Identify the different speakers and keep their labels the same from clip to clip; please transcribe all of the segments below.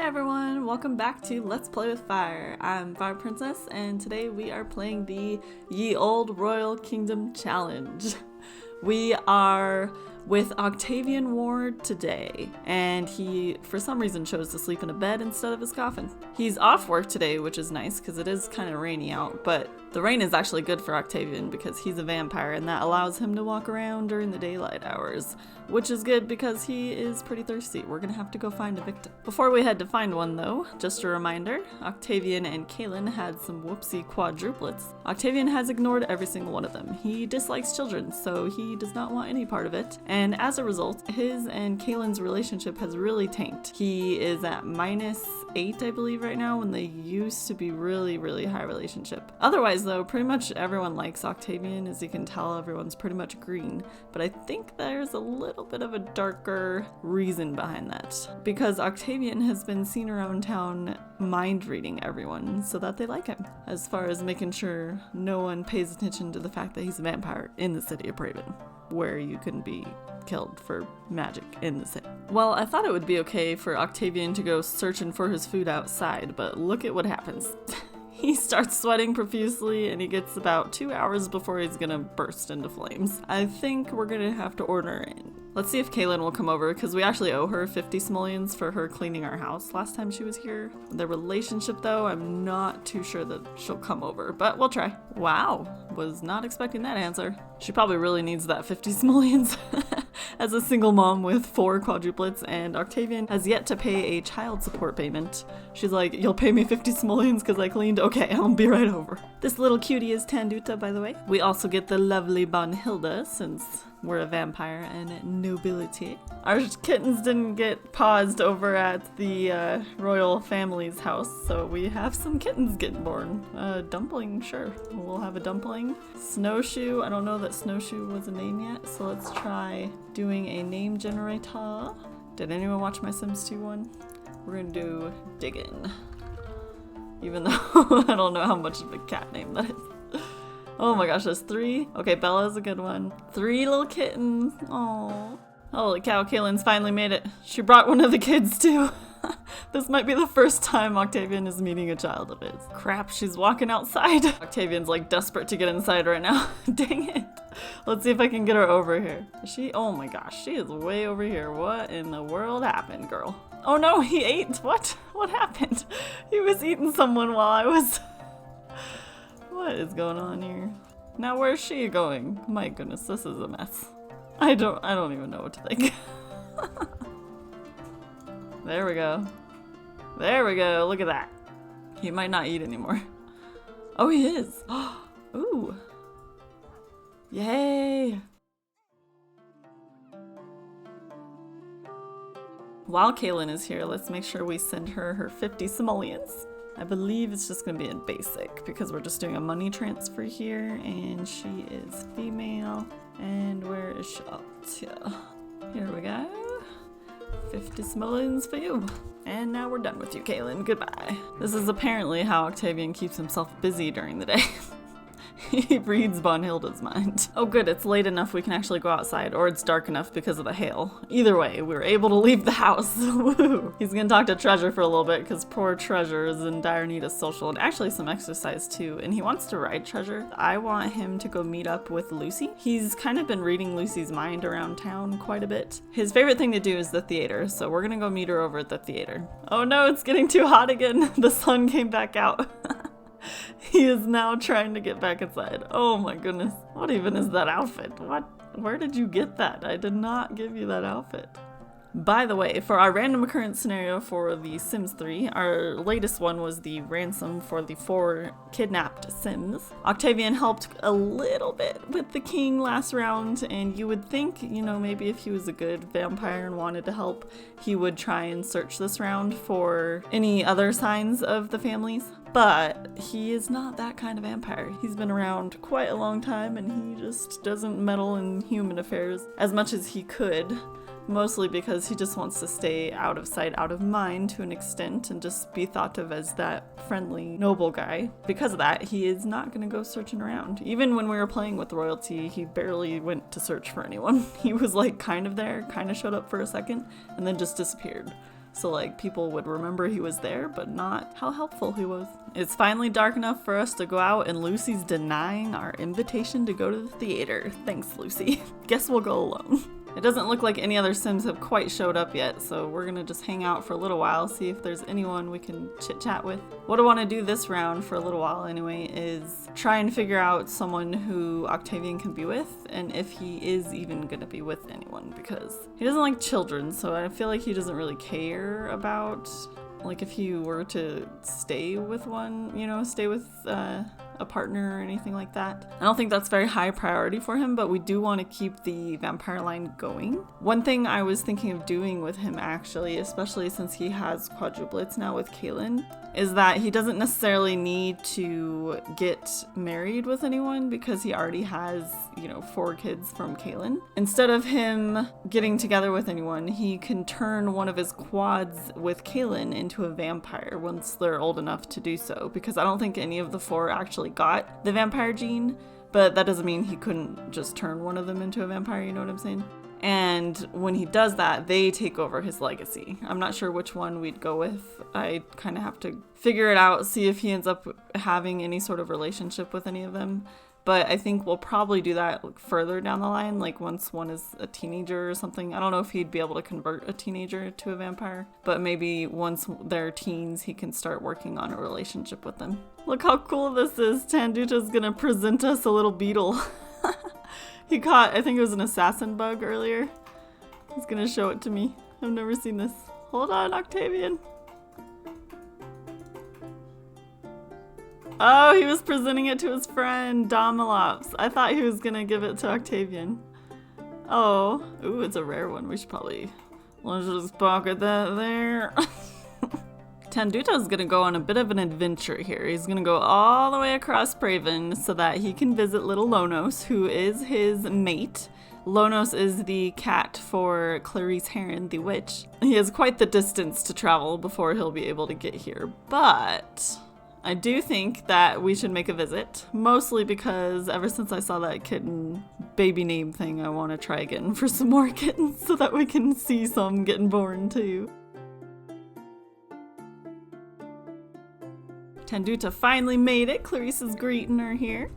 Speaker 1: Hey everyone, welcome back to Let's Play with Fire. I'm Fire Princess, and today we are playing the Ye Olde Royal Kingdom Challenge. We are with Octavian Ward today, and he, for some reason, chose to sleep in a bed instead of his coffin. He's off work today, which is nice because it is kind of rainy out, but the rain is actually good for Octavian because he's a vampire and that allows him to walk around during the daylight hours, which is good because he is pretty thirsty. We're gonna have to go find a victim. Before we head to find one though, just a reminder, Octavian and Kaylin had some whoopsie quadruplets. Octavian has ignored every single one of them. He dislikes children, so he does not want any part of it, and as a result, his and Kaylin's relationship has really tanked. He is at -8, I believe, right now, when they used to be really high relationship. Otherwise though, pretty much everyone likes Octavian. As you can tell, everyone's pretty much green, but I think there's a little bit of a darker reason behind that, because Octavian has been seen around town mind reading everyone so that they like him, as far as making sure no one pays attention to the fact that he's a vampire in the city of Praaven, where you can be killed for magic in the city. Well, I thought it would be okay for Octavian to go searching for his food outside, but look at what happens. He starts sweating profusely and he gets about 2 hours before he's gonna burst into flames. I think we're gonna have to order in. Let's see if Kaylin will come over, because we actually owe her 50 simoleons for her cleaning our house last time she was here. Their relationship though, I'm not too sure that she'll come over, but we'll try. Wow, was not expecting that answer. She probably really needs that 50 simoleons. As a single mom with 4 quadruplets, and Octavian has yet to pay a child support payment. She's like, you'll pay me 50 simoleons because I cleaned? Okay, I'll be right over. This little cutie is Tanduta, by the way. We also get the lovely Bonhilda, since we're a vampire and nobility. Our kittens didn't get paused over at the royal family's house, so we have some kittens getting born. Dumpling, sure. We'll have a dumpling. Snowshoe, I don't know that Snowshoe was a name yet, so let's try doing a name generator. Did anyone watch my Sims 2 one? We're gonna do Diggin'. Even though I don't know how much of a cat name that is. Oh my gosh, there's 3? Okay, Bella's a good one. 3 little kittens. Aww. Holy cow, Kaylin's finally made it. She brought one of the kids too. This might be the first time Octavian is meeting a child of his. Crap, she's walking outside. Octavian's like desperate to get inside right now. Dang it. Let's see if I can get her over here. Oh my gosh, she is way over here. What in the world happened, girl? Oh no, he ate. What? What happened? He was eating someone while I was... What is going on here? Now where's she going? My goodness, this is a mess. I don't even know what to think. There we go. There we go. Look at that. He might not eat anymore. Oh, he is. Ooh. Yay. While Kaylin is here, let's make sure we send her her 50 simoleons. I believe it's just gonna be in basic because we're just doing a money transfer here, and she is female. And where is she? Oh, here we go. 50 simoleons for you. And now we're done with you, Kaylin. Goodbye. This is apparently how Octavian keeps himself busy during the day. He reads Bonhilda's mind. Oh good, it's late enough we can actually go outside, or it's dark enough because of the hail. Either way, we were able to leave the house. Woo! He's gonna talk to Treasure for a little bit because poor Treasure is in dire need of social and actually some exercise too, and he wants to ride Treasure. I want him to go meet up with Lucy. He's kind of been reading Lucy's mind around town quite a bit. His favorite thing to do is the theater, so we're gonna go meet her over at the theater. Oh no, it's getting too hot again. The sun came back out. He is now trying to get back inside. Oh my goodness. What even is that outfit? What? Where did you get that? I did not give you that outfit. By the way, for our random occurrence scenario for the Sims 3, our latest one was the ransom for the 4 kidnapped Sims. Octavian helped a little bit with the king last round, and you would think, you know, maybe if he was a good vampire and wanted to help, he would try and search this round for any other signs of the families. But he is not that kind of vampire. He's been around quite a long time and he just doesn't meddle in human affairs as much as he could. Mostly because he just wants to stay out of sight, out of mind to an extent, and just be thought of as that friendly, noble guy. Because of that, he is not going to go searching around. Even when we were playing with royalty, he barely went to search for anyone. He was like kind of there, kind of showed up for a second, and then just disappeared. So like people would remember he was there, but not how helpful he was. It's finally dark enough for us to go out, and Lucy's denying our invitation to go to the theater. Thanks, Lucy. Guess we'll go alone. It doesn't look like any other Sims have quite showed up yet, so we're gonna just hang out for a little while, see if there's anyone we can chit-chat with. What I want to do this round for a little while anyway is try and figure out someone who Octavian can be with, and if he is even gonna be with anyone, because he doesn't like children, so I feel like he doesn't really care about, like, if he were to stay with one, you know, stay with a partner or anything like that. I don't think that's very high priority for him, but we do want to keep the vampire line going. One thing I was thinking of doing with him, actually, especially since he has quadruplets now with Kaylin, is that he doesn't necessarily need to get married with anyone because he already has, you know, 4 kids from Kaylin. Instead of him getting together with anyone, he can turn one of his quads with Kaylin into a vampire once they're old enough to do so, because I don't think any of the 4 actually got the vampire gene, but that doesn't mean he couldn't just turn one of them into a vampire, you know what I'm saying? And when he does that, they take over his legacy. I'm not sure which one we'd go with. I kind of have to figure it out, see if he ends up having any sort of relationship with any of them. But I think we'll probably do that further down the line, like once one is a teenager or something. I don't know if he'd be able to convert a teenager to a vampire, but maybe once they're teens, he can start working on a relationship with them. Look how cool this is. Tanduta's gonna present us a little beetle. He caught, I think it was an assassin bug earlier. He's gonna show it to me. I've never seen this. Hold on, Octavian. Oh, he was presenting it to his friend, Domalops. I thought he was gonna give it to Octavian. Oh, ooh, it's a rare one. We should probably, let's just pocket that there. Tanduta's gonna go on a bit of an adventure here. He's gonna go all the way across Praaven so that he can visit little Lonos, who is his mate. Lonos is the cat for Clarice Heron, the witch. He has quite the distance to travel before he'll be able to get here, but I do think that we should make a visit, mostly because ever since I saw that kitten baby name thing, I want to try again for some more kittens so that we can see some getting born too. Tanduta finally made it. Clarice is greeting her here.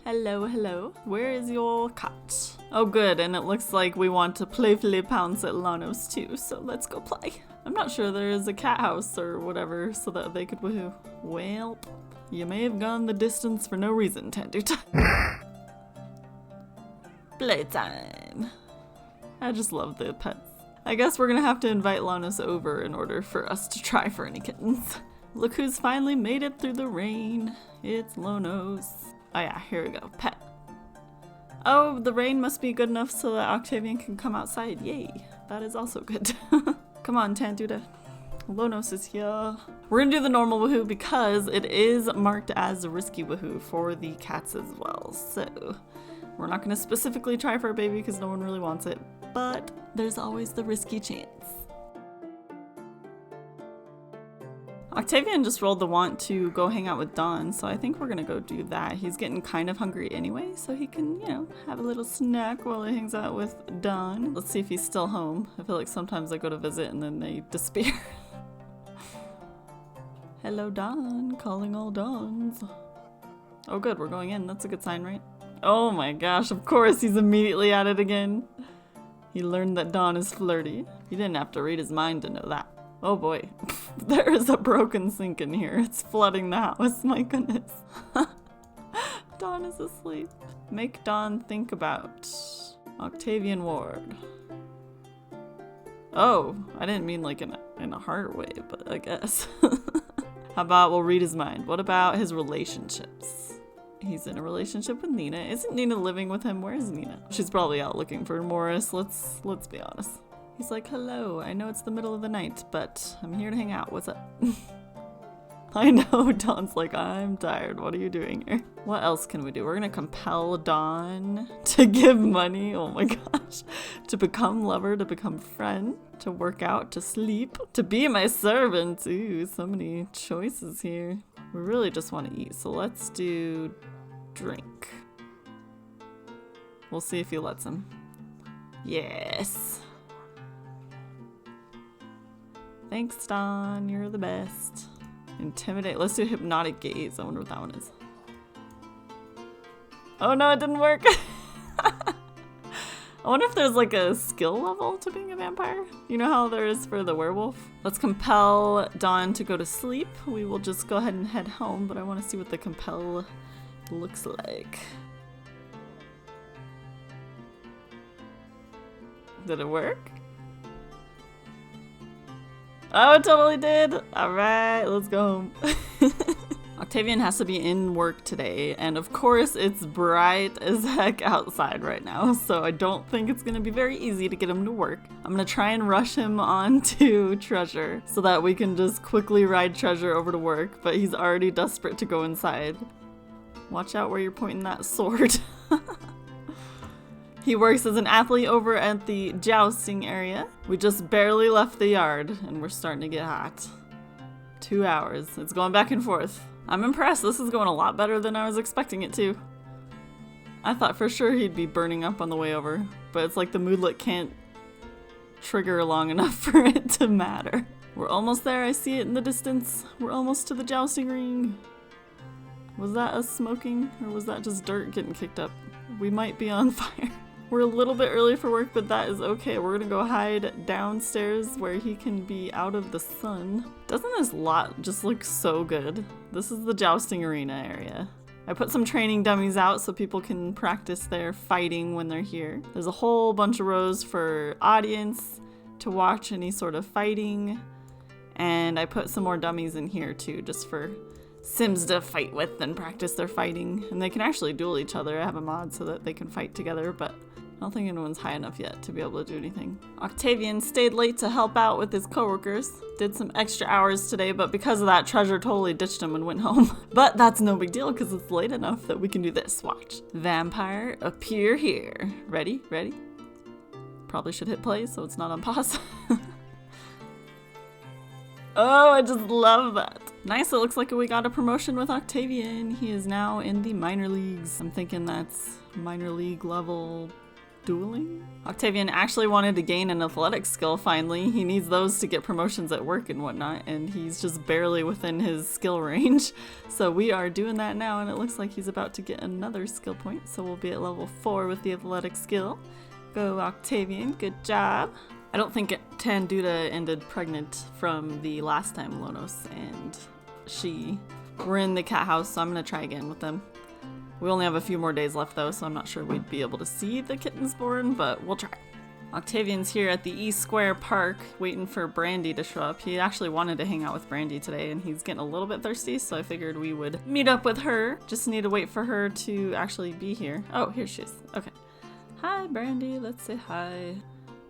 Speaker 1: Hello, hello. Where is your cat? Oh good, and it looks like we want to playfully pounce at Lanos too, so let's go play. I'm not sure there is a cat house or whatever so that they could woohoo. Well, you may have gone the distance for no reason, Tanduta. Playtime. I just love the pets. I guess we're gonna have to invite Lanos over in order for us to try for any kittens. Look who's finally made it through the rain. It's Lonos. Oh yeah, here we go. Pet. Oh, the rain must be good enough so that Octavian can come outside. Yay. That is also good. Come on, Tanduta. Lonos is here. We're gonna do the normal woohoo because it is marked as a risky woohoo for the cats as well. So we're not gonna specifically try for a baby because no one really wants it, but there's always the risky chance. Octavian just rolled the want to go hang out with Don, so I think we're gonna go do that. He's getting kind of hungry anyway, so he can, you know, have a little snack while he hangs out with Don. Let's see if he's still home. I feel like sometimes I go to visit and then they disappear. Hello, Don. Calling all Dons. Oh good, we're going in. That's a good sign, right? Oh my gosh, of course he's immediately at it again. He learned that Don is flirty. You didn't have to read his mind to know that. Oh boy, there is a broken sink in here. It's flooding the house, my goodness. Don is asleep. Make Don think about Octavian Ward. Oh, I didn't mean like in a hard way, but I guess. How about we'll read his mind? What about his relationships? He's in a relationship with Nina. Isn't Nina living with him? Where is Nina? She's probably out looking for Morris. Let's be honest. He's like, hello, I know it's the middle of the night, but I'm here to hang out. What's up? I know, Don's like, I'm tired. What are you doing here? What else can we do? We're gonna compel Don to give money. Oh my gosh. To become lover, to become friend, to work out, to sleep, to be my servant. Ooh, so many choices here. We really just want to eat, so let's do drink. We'll see if he lets him. Yes. Thanks, Don. You're the best. Intimidate. Let's do hypnotic gaze. I wonder what that one is. Oh no, it didn't work. I wonder if there's like a skill level to being a vampire. You know how there is for the werewolf? Let's compel Dawn to go to sleep. We will just go ahead and head home, but I want to see what the compel looks like. Did it work? Oh, it totally did. All right, let's go home. Octavian has to be in work today, and of course it's bright as heck outside right now, so I don't think it's gonna be very easy to get him to work. I'm gonna try and rush him on to Treasure so that we can just quickly ride Treasure over to work, but he's already desperate to go inside. Watch out where you're pointing that sword. He works as an athlete over at the jousting area. We just barely left the yard, and we're starting to get hot. 2 hours. It's going back and forth. I'm impressed. This is going a lot better than I was expecting it to. I thought for sure he'd be burning up on the way over, but it's like the moodlet can't trigger long enough for it to matter. We're almost there. I see it in the distance. We're almost to the jousting ring. Was that us smoking, or was that just dirt getting kicked up? We might be on fire. We're a little bit early for work, but that is okay. We're gonna go hide downstairs where he can be out of the sun. Doesn't this lot just look so good? This is the jousting arena area. I put some training dummies out so people can practice their fighting when they're here. There's a whole bunch of rows for audience to watch any sort of fighting. And I put some more dummies in here too, just for Sims to fight with and practice their fighting. And they can actually duel each other. I have a mod so that they can fight together, but I don't think anyone's high enough yet to be able to do anything. Octavian stayed late to help out with his coworkers. Did some extra hours today, but because of that, Treasure totally ditched him and went home. But that's no big deal because it's late enough that we can do this. Watch. Vampire, appear here. Ready? Ready? Probably should hit play so it's not on pause. Oh, I just love that. Nice, it looks like we got a promotion with Octavian. He is now in the minor leagues. I'm thinking that's minor league level dueling? Octavian actually wanted to gain an athletics skill finally. He needs those to get promotions at work and whatnot, and he's just barely within his skill range. So we are doing that now, and it looks like he's about to get another skill point. So we'll be at level 4 with the athletic skill. Go Octavian, good job. I don't think Tanduta ended pregnant from the last time Lonos and she were in the cat house, so I'm gonna try again with them. We only have a few more days left though, so I'm not sure we'd be able to see the kittens born, but we'll try. Octavian's here at the East Square Park waiting for Brandy to show up. He actually wanted to hang out with Brandy today and he's getting a little bit thirsty, so I figured we would meet up with her. Just need to wait for her to actually be here. Oh, here she is. Okay. Hi, Brandy. Let's say hi.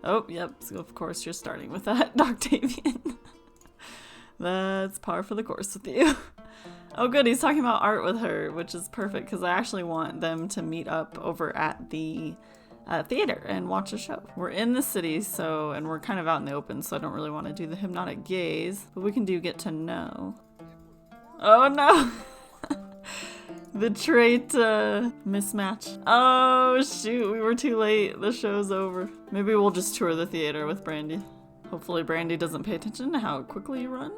Speaker 1: Oh, yep, so of course you're starting with that, Octavian. That's par for the course with you. Oh good, he's talking about art with her, which is perfect because I actually want them to meet up over at the theater and watch a show. We're in the city, and we're kind of out in the open, so I don't really want to do the hypnotic gaze, but we can do get to know. Oh no! The trait mismatch. Oh shoot, we were too late. The show's over. Maybe we'll just tour the theater with Brandy. Hopefully Brandy doesn't pay attention to how quickly you run.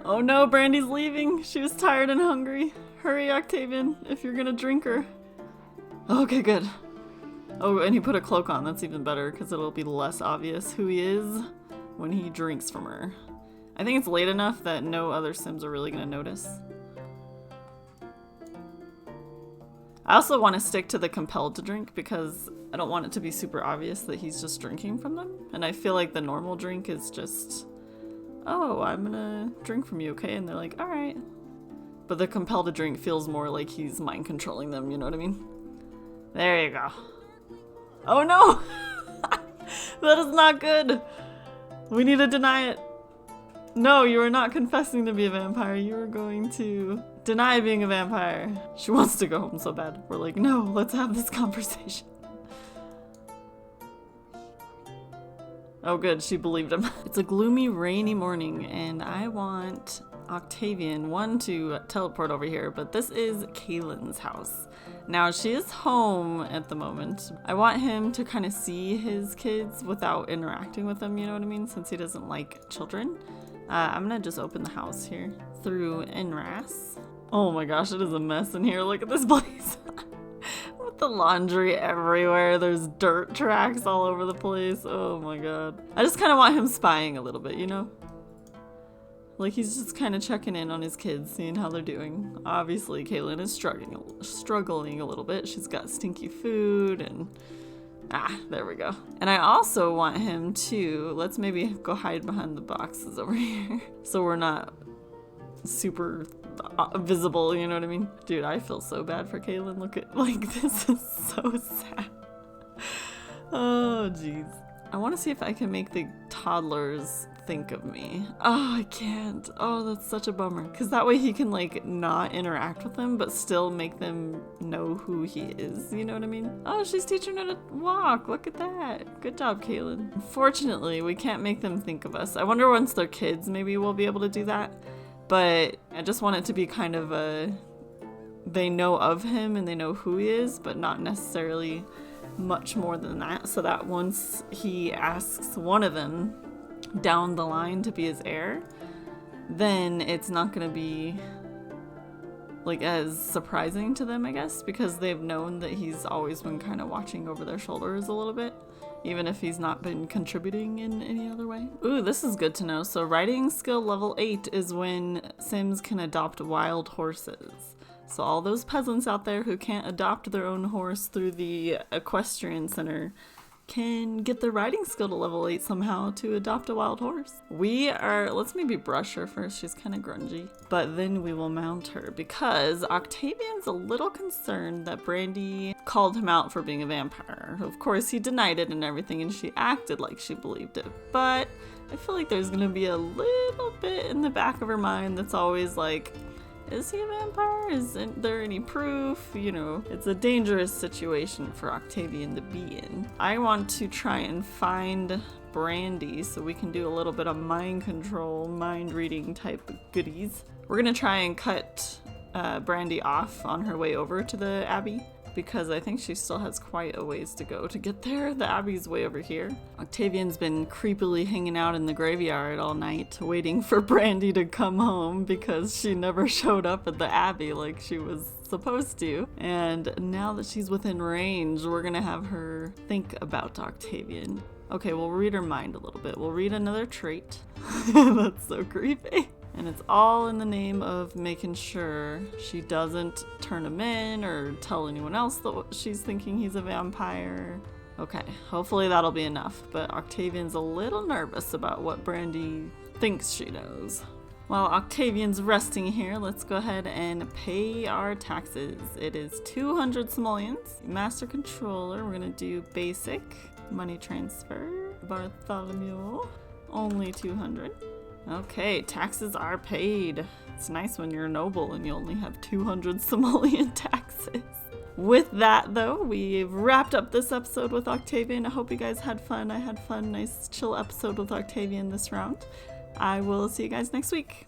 Speaker 1: Oh no, Brandy's leaving. She was tired and hungry. Hurry, Octavian, if you're gonna drink her. Okay, good. Oh, and he put a cloak on. That's even better because it'll be less obvious who he is when he drinks from her. I think it's late enough that no other Sims are really gonna notice. I also want to stick to the compelled to drink because I don't want it to be super obvious that he's just drinking from them. And I feel like the normal drink is just, oh, I'm gonna drink from you, okay? And they're like, all right. But the compelled to drink feels more like he's mind controlling them, you know what I mean? There you go. Oh no! That is not good! We need to deny it. No, you are not confessing to be a vampire. You are going to deny being a vampire. She wants to go home so bad. We're like, no, let's have this conversation. Oh good, she believed him. It's a gloomy, rainy morning, and I want Octavian, one, to teleport over here, but this is Kaylin's house. Now, she is home at the moment. I want him to kind of see his kids without interacting with them, you know what I mean? Since he doesn't like children. I'm gonna just open the house here through NRAS. Oh my gosh, it is a mess in here. Look at this place. With the laundry everywhere. There's dirt tracks all over the place. Oh my god. I just kind of want him spying a little bit, you know? Like, he's just kind of checking in on his kids, seeing how they're doing. Obviously, Caitlin is struggling a little bit. She's got stinky food and... there we go. And I also want him to... Let's maybe go hide behind the boxes over here. So we're not super visible, you know what I mean? Dude, I feel so bad for Caitlin. Look at... Like, this is so sad. Oh, jeez. I want to see if I can make the toddlers think of me. Oh, I can't. Oh, that's such a bummer. Because that way he can, like, not interact with them, but still make them know who he is. You know what I mean? Oh, she's teaching her to walk. Look at that. Good job, Caitlin. Unfortunately, we can't make them think of us. I wonder once they're kids, maybe we'll be able to do that. But I just want it to be kind of a... They know of him and they know who he is, but not necessarily much more than that. So that once he asks one of them down the line to be his heir, then it's not going to be like as surprising to them, I guess, because they've known that he's always been kind of watching over their shoulders a little bit, even if he's not been contributing in any other way. Ooh, this is good to know. So riding skill level 8 is when Sims can adopt wild horses. So all those peasants out there who can't adopt their own horse through the equestrian center can get their riding skill to level 8 somehow to adopt a wild horse. Let's maybe brush her first, she's kind of grungy. But then we will mount her because Octavian's a little concerned that Brandy called him out for being a vampire. Of course, he denied it and everything, and she acted like she believed it. But I feel like there's gonna be a little bit in the back of her mind that's always like, is he a vampire? Isn't there any proof? You know, it's a dangerous situation for Octavian to be in. I want to try and find Brandy so we can do a little bit of mind control, mind reading type goodies. We're gonna try and cut Brandy off on her way over to the Abbey, because I think she still has quite a ways to go to get there. The Abbey's way over here. Octavian's been creepily hanging out in the graveyard all night, waiting for Brandy to come home because she never showed up at the Abbey like she was supposed to. And now that she's within range, we're gonna have her think about Octavian. Okay, we'll read her mind a little bit. We'll read another trait. That's so creepy. And it's all in the name of making sure she doesn't turn him in or tell anyone else that she's thinking he's a vampire. Okay, hopefully that'll be enough. But Octavian's a little nervous about what Brandy thinks she knows. While Octavian's resting here, let's go ahead and pay our taxes. It is 200 simoleons. Master controller, we're gonna do basic. Money transfer. Bartholomew, only 200. Okay, taxes are paid. It's nice when you're noble and you only have 200 simoleon taxes. With that, though, we've wrapped up this episode with Octavian. I hope you guys had fun. I had fun. Nice chill episode with Octavian this round. I will see you guys next week.